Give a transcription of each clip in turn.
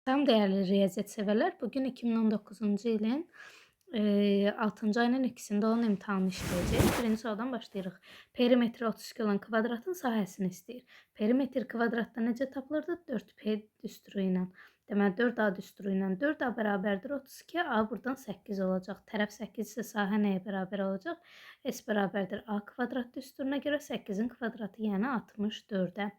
Salam dəyərli riyaziyyat sevərlər. Bugün 2019-cu ilin 6-cı ayının 2-sində olan imtahanı işləyəcəyik. Birinci sualdan başlayırıq. Perimetri 32 olan kvadratın sahəsini istəyir. Perimetr kvadratda necə tapılırdı? 4p düsturu ilə. Deməli 4a düsturu ilə 4a bərabərdir 32. A buradan 8 olacaq. Tərəf 8 isə sahə nəyə bərabər olacaq? S bərabərdir a kvadrat düsturuna görə 8-in kvadratı, yəni 64-ə.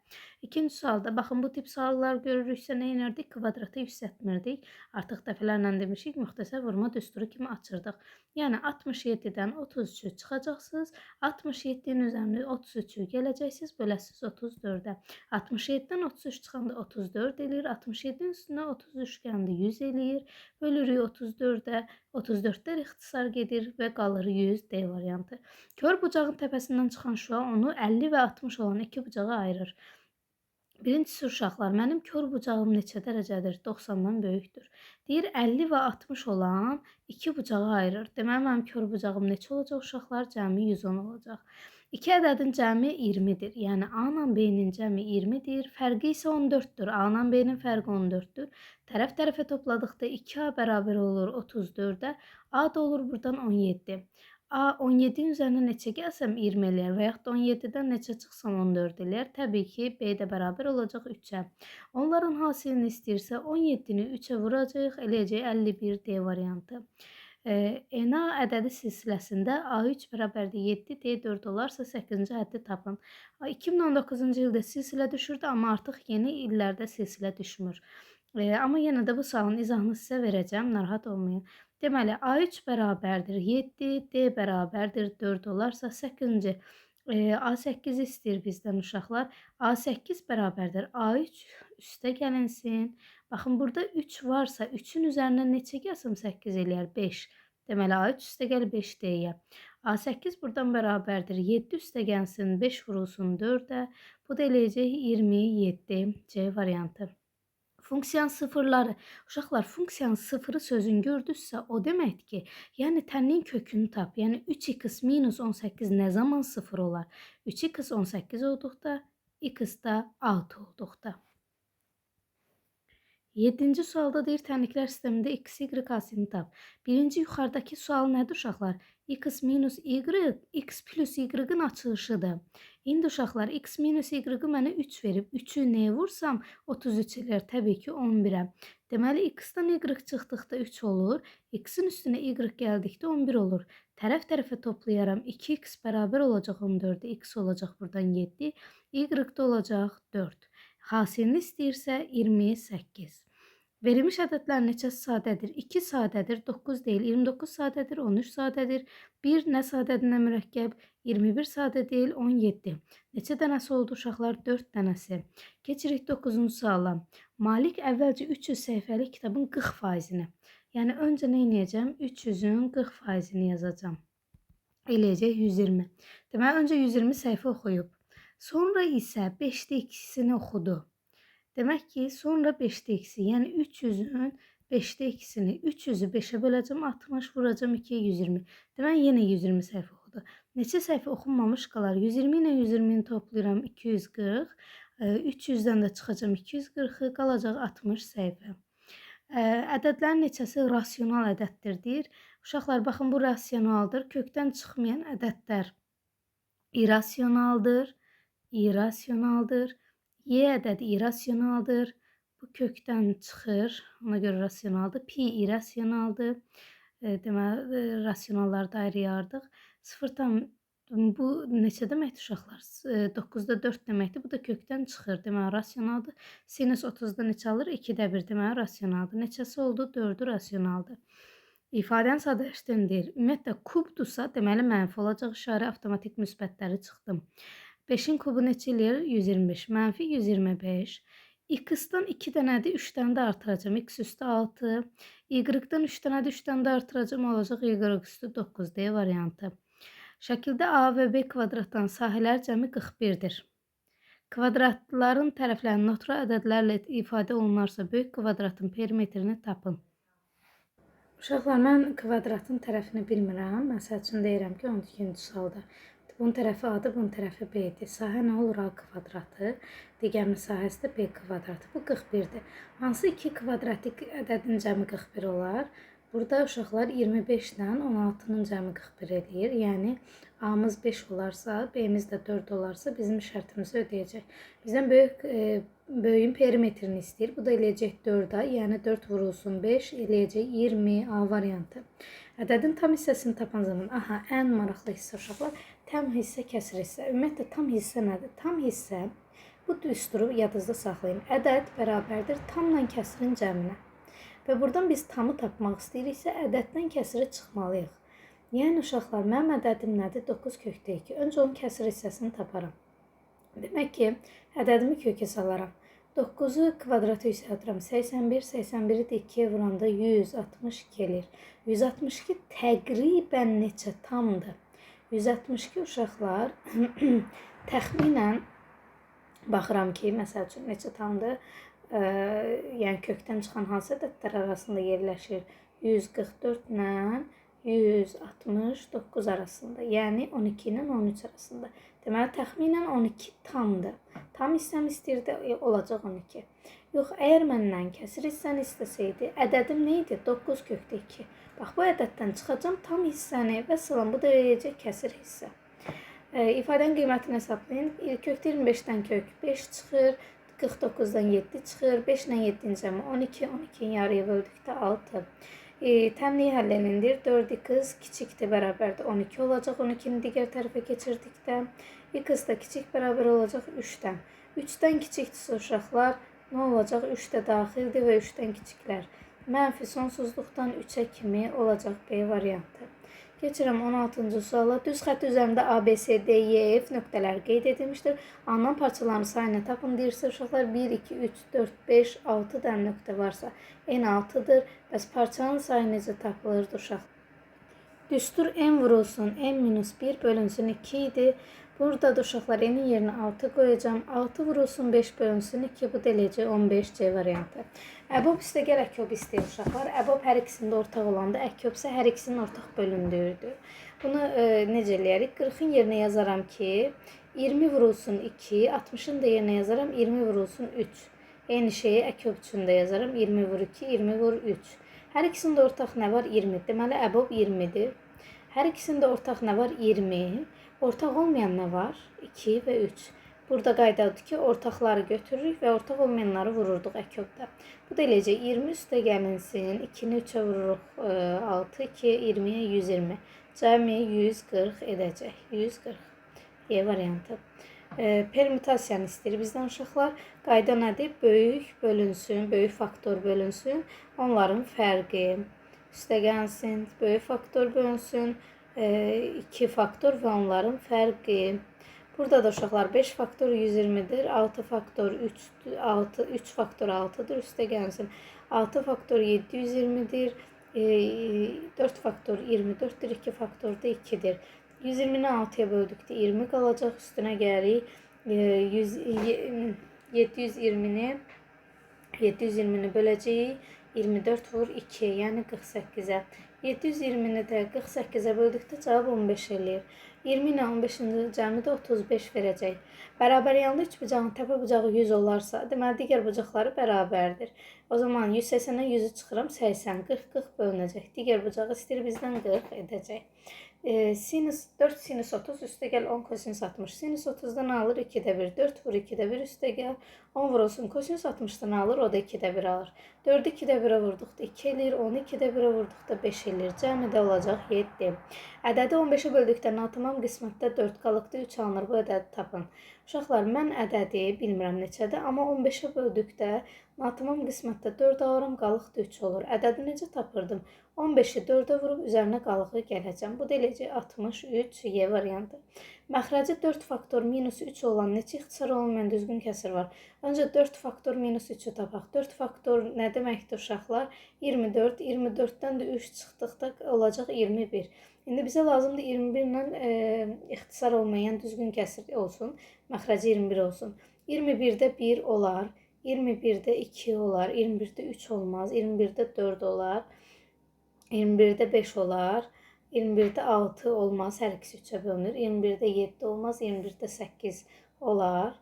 İkinci sualda, baxın bu tip suallar görürüksə nə edirdik? Kvadratı yüksəltmirdik. Artıq dəfələrlə demişik, müxtəsər vurma düsturu kimi açırdıq. Yəni 67-dən 33-ü çıxacaqsınız. 67-nin üzərində 33-ü gələcəksiniz, böləsiniz 34-ə. 67-dən 33 çıxanda 34 eləyir. 67-nin üstünə 33 gəndə 100 eləyir. Bölürük 34-ə. 34-dən ixtisar gedir və qalır 100 D variantı. Kör bucağın təpəsindən çıxan şüa onu 50 və 60 olan iki bucağa ayırır. Birincisi uşaqlar, mənim kör bucağım neçə dərəcədir? 90-dan böyükdür. Deyir 50 və 60 olan iki bucağa ayırır. Deməli mənim kör bucağım neçə olacaq uşaqlar? Cəmi 110 olacaq. İki ədədin cəmi 20-dir. Yəni A ilə B-nin cəmi 20-dir. Fərqi isə 14-dür. A ilə B-nin fərqi 14-dür. Tərəf-tərəfə topladıqda 2A bərabər olur 34-ə. A da olur buradan 17. A 17-nin üzərinə neçə gəlsəm 20 eləyər və yaxud da 17-dən neçə çıxsam 14 eləyər. Təbii ki, B də bərabər olacaq 3-ə. Onların hasilini istəyirsə 17-ni 3-ə vuracaq, eləyəcək 51 D variantı. ENA ədədi silsiləsində A3 bərabərdir 7, D4 olarsa 8-ci həddi tapın. 2019-cu ildə silsilə düşürdü, amma artıq yeni illərdə silsilə düşmür. Amma yenə də bu sualın izahını sizə verəcəm, narahat olmayın. Deməli, A3 bərabərdir 7, D bərabərdir 4 olarsa 8-ci. A8 istəyir bizdən uşaqlar. A8 bərabərdir A3 üstə gəlinsin. Baxın, burada 3 varsa 3-ün üzərinə neçə gəlsəm 8 eləyər? 5. Deməli, A3 üstə gəl 5 deyə. A8 buradan bərabərdir 7 üstə gəlsin 5 vurulsun 4-ə. Bu da eləyəcək 27 C variantı. Funksiyanın sıfırları. Uşaqlar, funksiyanın sıfırı sözün gördünüzsə, o deməkdir ki, yəni tənin kökünü tap. Yəni 3x minus 18 nə zaman sıfır olar? 3x 18 olduqda, x da 6 olduqda. 7-ci sualda deyir, tənliklər sistemində x, y asilini tap. Birinci yuxarıdakı sual nədir uşaqlar? X minus y, x plus y-ın açılışıdır. İndi uşaqlar, x minus y-ı mənə 3 verib. 3-ü nəyə vursam 33 eləyər, təbii ki 11-ə. Deməli, x-dan y çıxdıqda 3 olur. X-in üstünə y gəldikdə 11 olur. Tərəf-tərəfə toplayaram. 2x bərabər olacaq 14-ə. X olacaq buradan 7. Y da olacaq 4. Hasilini istəyirsə 28. Verilmiş ədədlər neçəsi sadədir? 2 sadədir, 9 deyil, 29 sadədir, 13 sadədir. 1 nə sadədir, nə mürəkkəb? 21 sadə deyil, 17. Neçə dənəsi oldu uşaqlar? 4 dənəsi. Keçirik 9-cu suala. Malik əvvəlcə 300 səhifəlik kitabın 40%-ni. Yəni öncə nə edəcəm? 300-ün 40%-ni yazacağam. Eləyəcək 120. Deməli, öncə 120 səhifə oxuyub. Sonra isə 5-də 2-sini oxudu. Demək ki, sonra 5-də 2-si, yəni 300-ün 5-də 2-sini, 300-ü 5-ə böləcəm, 60 vuracam 2-yə 120. Demək, yenə 120 səhifə oxudu. Neçə səhifə oxunmamış qalar? 120 ilə 120-ni toplayıram 240. 300-dən də çıxacam 240-ı, qalacaq 60 səhifə. Ədədlərin neçəsi rasional ədəddir deyir. Uşaqlar, baxın, bu rasionaldır. Kökdən çıxmayan ədədlər irrasionaldır. İrrasionaldır. Y ədədi irrasionaldır. Bu kökdən çıxır. Ona görə rasionaldır. Pi irrasionaldır. Deməli, rasionalları da ayırıyardıq. 0 bu neçə deməkdir uşaqlar? 9-da 4 deməkdir. Bu da kökdən çıxır. Deməli, rasionaldır. Sinus 30-da neçə alır? 2-də 1. Deməli, rasionaldır. Neçəsi oldu? 4-ü rasionaldır. İfadəni sadələşdirin deyir. Ümumiyyətlə, kubdursa, deməli, mənfi olacaq. İşarə avtomatik müsbətləri çıxdım. 5-in kubu neçə eləyir? 125. Mənfi 125. X-dan 2 dənədir, 3 dənə də artıracam. X üstü 6. Y-dan 3 dənədir, 3 dənə də artıracam. Olacaq Y üstü 9. D variantı. Şəkildə A və B kvadratdan sahələr cəmi 41-dir. Kvadratların tərəflərini natural ədədlərlə ifadə olunarsa, böyük kvadratın perimetrini tapın. Uşaqlar, mən kvadratın tərəfini bilmirəm. Məsəl üçün deyirəm ki, 12-ci sualda. Bunun tərəfi A-dır, bunun tərəfi B-dir. Sahə nə olur? A kvadratı. Digərinin sahəsi də B kvadratı. Bu 41-dir. Hansı iki kvadratik ədədin cəmi 41 olar? Burada uşaqlar 25 ilə 16-nın cəmi 41 eləyir. Yəni A-mız 5 olarsa, B-miz də 4 olarsa bizim şərtimizi ödəyəcək. Bizdən böyüyün perimetrini istəyir. Bu da eləyəcək 4A, yəni 4 vurulsun 5 eləyəcək 20 A variantı. Ədədin tam hissəsini tapan zaman, ən maraqlı hissə uşaqlar, tam hissə, kəsir hissə. Ümumiyyətlə tam hissə nədir? Tam hissə, bu düsturu yadınızda saxlayın. Ədəd bərabərdir tamla kəsirin cəminə. Və buradan biz tamı tapmaq istəyiriksə, ədəddən kəsiri çıxmalıyıq. Yəni uşaqlar, mənim ədədim nədir? 9/2. Öncə onun kəsir hissəsini taparam. Demək ki, ədədimi kökə salaram. 9-u kvadrata yüksəldirəm. 81, 81-i də 2-yə vuranda 162 eləyir. 162 təqribən neçə tamdır? 162 uşaqlar təxminən baxıram ki, məsəl üçün neçə tamdır? Yəni kökdən çıxan hansı ədədlər arasında yerləşir? 144 ilə 169 arasında, yəni 12 ilə 13 arasında. Deməli, təxminən 12 tamdır. Tam hissəm istəyirdi, olacaq 12. Yox, əgər məndən kəsir hissəni istəsəydi, ədədim nə idi? 9/2. Bax, bu ədəddən çıxacam tam hissəni və salam, bu da eləyəcək kəsir hissə. İfadənin qiymətini hesablayın. Kökdə 25-dən kök 5 çıxır, 49-dan 7 çıxır, 5 ilə 7-nin cəmi 12, 12-ni yarıya böldükdə 6. Təmliyi həll elindir. 4x kiçikdir, bərabərdir 12 olacaq. 12-ni digər tərəfə keçirdikdə x da kiçik bərabər olacaq 3-dən. 3-dən kiçikdirsə uşaqlar nə olacaq? 3 də daxildir və 3-dən kiçiklər. Mənfi sonsuzluqdan 3-ə kimi olacaq B variantı. Keçirəm 16-cı suala. Düz xətt üzərində A, B, C, D, E, F nöqtələri qeyd edilmişdir. Alınan parçaların sayını tapın deyirsə, uşaqlar 1, 2, 3, 4, 5, 6 dənə nöqtə varsa n6-dır. Bəs parçanın sayı necə tapılırdı uşaq? Düstur n vurulsun n-1 bölünsün 2 idi. Burada da uşaqlar n-in yerinə 6 qoyacağım. 6 vurulsun 5 bölünsün 2, bu da eləyəcək 15C variantı. Əbob üstəgəl əkyob istəyir uşaqlar. Əbob hər ikisində ortaq olanda, əkyob isə hər ikisinin ortaq bölündüyüdür. Bunu necə eləyərik? 40-ın yerinə yazaram ki, 20 vurulsun 2, 60-ın da yerinə yazaram 20 vurulsun 3. Eyni şeyi əkyob üçün də yazaram 20 vur 2, 20 vur 3. Hər ikisində ortaq nə var? 20. Deməli, əbob 20-dir. Hər ikisində ortaq nə var? 20. Ortaq olmayan nə var? 2 və 3. Burada qaydadır ki, ortaqları götürürük və ortaq olmayanları vururduq əkyobda. Bu da eləcək 20 üstə gəlinsin, 2-ni 3-ə vururuq 6, 2, 20-yə 120. Cəmi 140 edəcək. 140. E variantı. Permütasiyanı istəyir bizdən uşaqlar. Qayda nədir? Böyük bölünsün, böyük faktor bölünsün. Onların fərqi. Üstə gəlsin, böyük faktor bölünsün. 2 faktor və onların fərqi. Burada da uşaqlar 5 faktor 120'dir. 6 faktor 3 faktor 6'dır. Üstə gəlsin. 6 faktor 720'dir. 4 faktor 24'dir. 2 faktor da 2'dir. 120'ni 6'ya böldükdə 20 qalacaq. Üstünə gəlirik. 720'ni böləcəyik. 24 vur 2, yəni 48'ə. 720'ni də 48'ə böldükdə cavab 15 eləyir. 20 ilə 15'in cəmi də 35 verəcək. Bərabər yanında üç bucağın təpə bucağı 100 olarsa, deməli digər bucaqları bərabərdir. O zaman 180'ə 100'ü çıxıram, 80, 40 bölünəcək. Digər bucağı istəyir bizdən 40 edəcək. Sinüs 4 sinüs 30 üstə gəl 10 kosinüs 60. Sinüs 30'dan alır 2'də 1. 4 vur 2'də 1 üstə gəl 10 vurulsun. Kosinüs 60'dan alır, o da 2'də 1 alır. 4'ü 2'də 1'ə vurduqda 2 eləyir. 10'u 2'də 1'ə vurduqda 5 eləyir. Cəmi də olacaq 7. Ədədi 15'ə böldükdə natamam qismətdə 4 qalıqda 3 alınır. Bu ədədi tapın. Uşaqlar, mən ədədi bilmirəm neçədir, amma 15'ə böldükdə natamam qismətdə 4 alıram, qalıq da 3 olur. Ədədi necə tapırdım? 15'i 4'ə vurub üzərinə qalığı gələcəm. Bu da eləcək 63 Y variantı. Məxrəci 4 faktor minus 3 olan neçə ixtisar olmayan düzgün kəsir var? Öncə 4 faktor minus 3'ü tapaq. 4 faktor nə deməkdir uşaqlar? 24. 24'dən də 3 çıxdıqda olacaq 21. İndi bizə lazımdır 21 ilə ixtisar olmayan düzgün kəsir olsun. Məxrəci 21 olsun. 21'də 1 olar. 21'də 2 olar. 21'də 3 olmaz. 21'də 4 olar. 21'də 5 olar. 21'də 6 olmaz, hər ikisi 3-ə bölünür. 21'də 7 olmaz, 21'də 8 olar.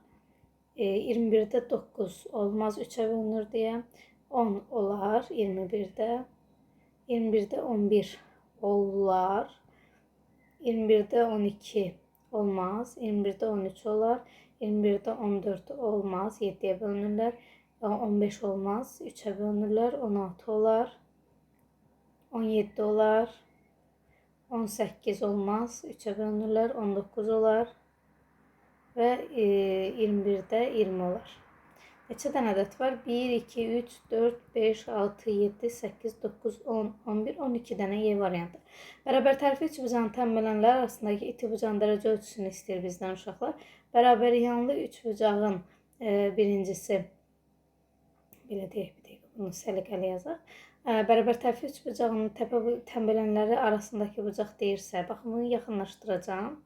21'də 9 olmaz, 3-ə bölünür deyə. 10 olar 21'də. 21'də 11 olar. 21'də 12 olmaz. 21'də 13 olar. 21'də 14 olmaz, 7'yə bölünürlər. 15 olmaz, 3'ə bölünürlər. 16 olar. 17 olar. 18 olmaz, 3'ə bölünürlər. 19 olar. Və 21'də 20 olar. Neçə dənə ədəd var? 1, 2, 3, 4, 5, 6, 7, 8, 9, 10, 11, 12 dənə Y variantı. Bərabər tərəfi üçbucağın tənbələnlər arasındakı itibucağın dərəcə ölçüsünü istəyir bizdən uşaqlar. Bərabər yanlı üçbucağın birincisi, belə deyək, bir dəqiqə, bunu səliqəli yazaq. Bərabər tərəfi üçbucağın tənbələnləri arasındakı bucaq deyirsə, baxın, bunu yaxınlaşdıracağım.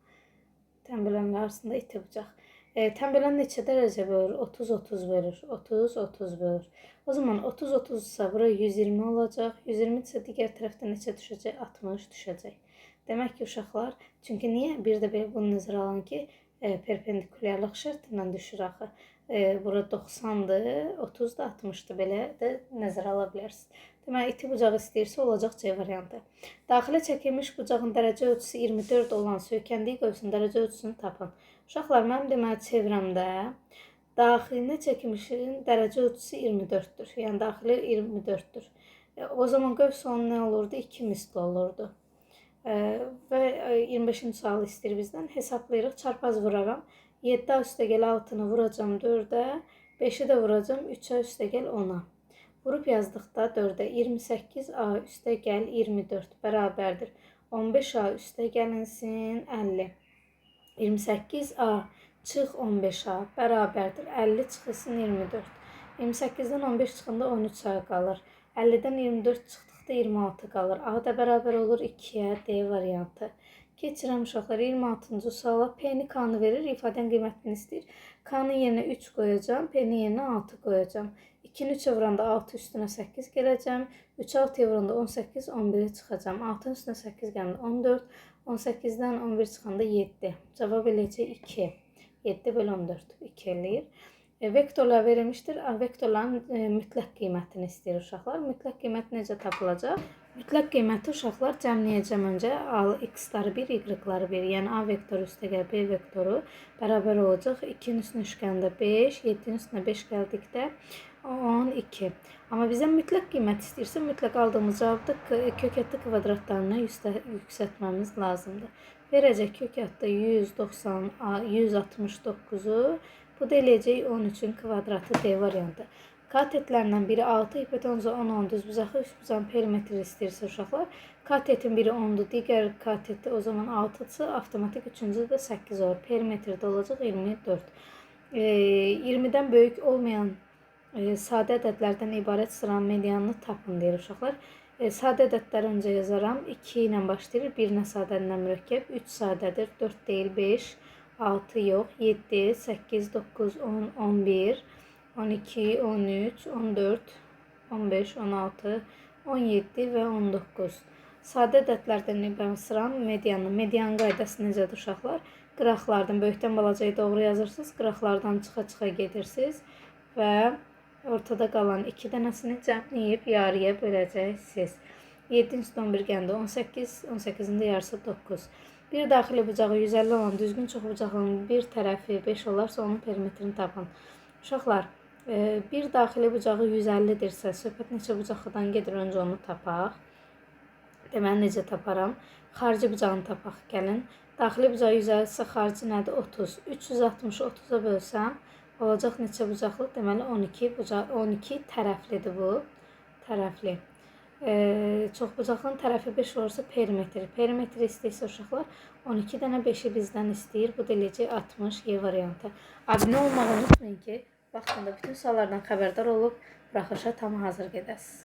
Tənbələnlər arasında itibucaq. Tənbələn neçə dərəcə bölür? 30-30 bölür. 30-30 bölür. O zaman 30-30 ise bura 120 olacaq. 120 ise digər tərəfdə neçə düşəcək? 60 düşəcək. Demək ki, uşaqlar, çünki niyə? Bir də belə bunu nəzərə alın ki, perpendikulyarlıq şərtindən düşür axı. Bura 90'dır, 30 da 60'dır. Belə də nəzərə ala bilərsiniz. Deməli, iti bucağı istəyirsə olacaq C variantı. Daxilə çəkilmiş bucağın dərəcə ölçüsü 24 olan söykəndiyi qövsün dərəcə ölçüsünü tapın. Uşaqlar, mənim deməli çevrəmdə daxilinə çəkilmişin dərəcə ölçüsü 24'dür. Yəni, daxili 24'dür. O zaman qövs onun nə olurdu? 2 misli olurdu. Və 25-ci sualı istəyir bizdən. Hesablayırıq, çarpaz vuraram. 7A üstəgəl 6'nı vuracam 4'ə, 5'i də vuracam 3'ə üstəgəl 10'a. Vurub yazdıqda 4'ə 28A üstəgəl 24 bərabərdir. 15A üstəgəlinsin 50. 28A çıx 15A bərabərdir. 50 çıxılsın 24. 28'dən 15 çıxanda 13 sayı qalır. 50'dən 24 çıxdıqda 26 qalır. A da bərabər olur 2'yə, D variantı. Keçirəm uşaqlar 26-cı suala. P-ni K-nı verir, ifadənin qiymətini istəyir. K-nın yerinə 3 qoyacam, P-nin yerinə 6 qoyacam. 2'ni 3'ə vuranda 6 üstünə 8 gələcəm. 3'ü 6'ya vuranda 18, 11'e çıxacam. 6'ın üstünə 8 gəlində 14. 18'den 11 çıxanda 7. Cavab eləyəcək 2. 7 bölü 14. 2 eləyir. Vektorlar verilmişdir. Vektorların mütləq qiymətini istəyir uşaqlar. Mütləq qiymət necə tapılacaq? Mütləq qiyməti uşaqlar cəmləyəcəm öncə. X-ları 1, Y-ları 1. Yəni A vektoru üstəgəl B vektoru bərabər olacaq. 2'nin üstünə düşəndə 5, 7'nin üstünə 5 gəldikdə 12. Amma bizdən mütləq qiymət istəyirsə, mütləq aldığımız cavabda kökətli kvadratlarına yüksəltməmiz lazımdır. Verəcək kökətdə 169'u, bu da eləyəcək 13'ün kvadratı D variantı. Katetlərindən biri 6, hipotenuza 10 düzbucağı üçbucağın perimetri istəyirsə uşaqlar, katetin biri 10'dur, digər kateti o zaman 6'sı, avtomatik üçüncü də 8 olur. Perimetrdə olacaq 24. 20'dən böyük olmayan sadə ədədlərdən ibarət sıranın medianını tapın deyir uşaqlar. Sadə ədədləri öncə yazaram. 2 ilə başlayır. 1 nə sadədən mürəkkəb. 3 sadədir. 4 deyil, 5, 6 yox. 7, 8, 9, 10, 11, 12, 13, 14, 15, 16, 17 və 19. Sadə ədədlərdən ibarət sıranın medianı. Median qaydası necədir uşaqlar? Qıraqlardan böyükdən balacaya doğru yazırsınız. Qıraqlardan çıxa-çıxa gedirsiniz və ortada qalan 2 dənəsini cəmləyib yarıya böləcəksiniz. 7'nin üstü 11 gəndə 18, 18'in də yarısı 9. Bir daxili bucağı 150 olan düzgün çoxbucağının bir tərəfi 5 olarsa onun perimetrini tapın. Uşaqlar, bir daxili bucağı 150'dirsə, söhbət neçə bucaqdan gedir, öncə onu tapaq. Deməli, necə taparam? Xarici bucağını tapaq, gəlin. Daxili bucağı 150 ise xarici nədir? 30. 360'ı 30'a bölsəm, olacaq neçə bucaqlı? Deməli 12 tərəflidir bu. Tərəfli. Çoxbucaqlının tərəfi 5 olursa perimetri. Perimetri istəyirsə uşaqlar 12 dənə 5'i bizdən istəyir. Bu da eləyəcək 60 Y variantı. Abunə olmağı unutmayın ki, vaxtında bütün suallardan xəbərdar olub buraxışa tam hazır gedəsiniz.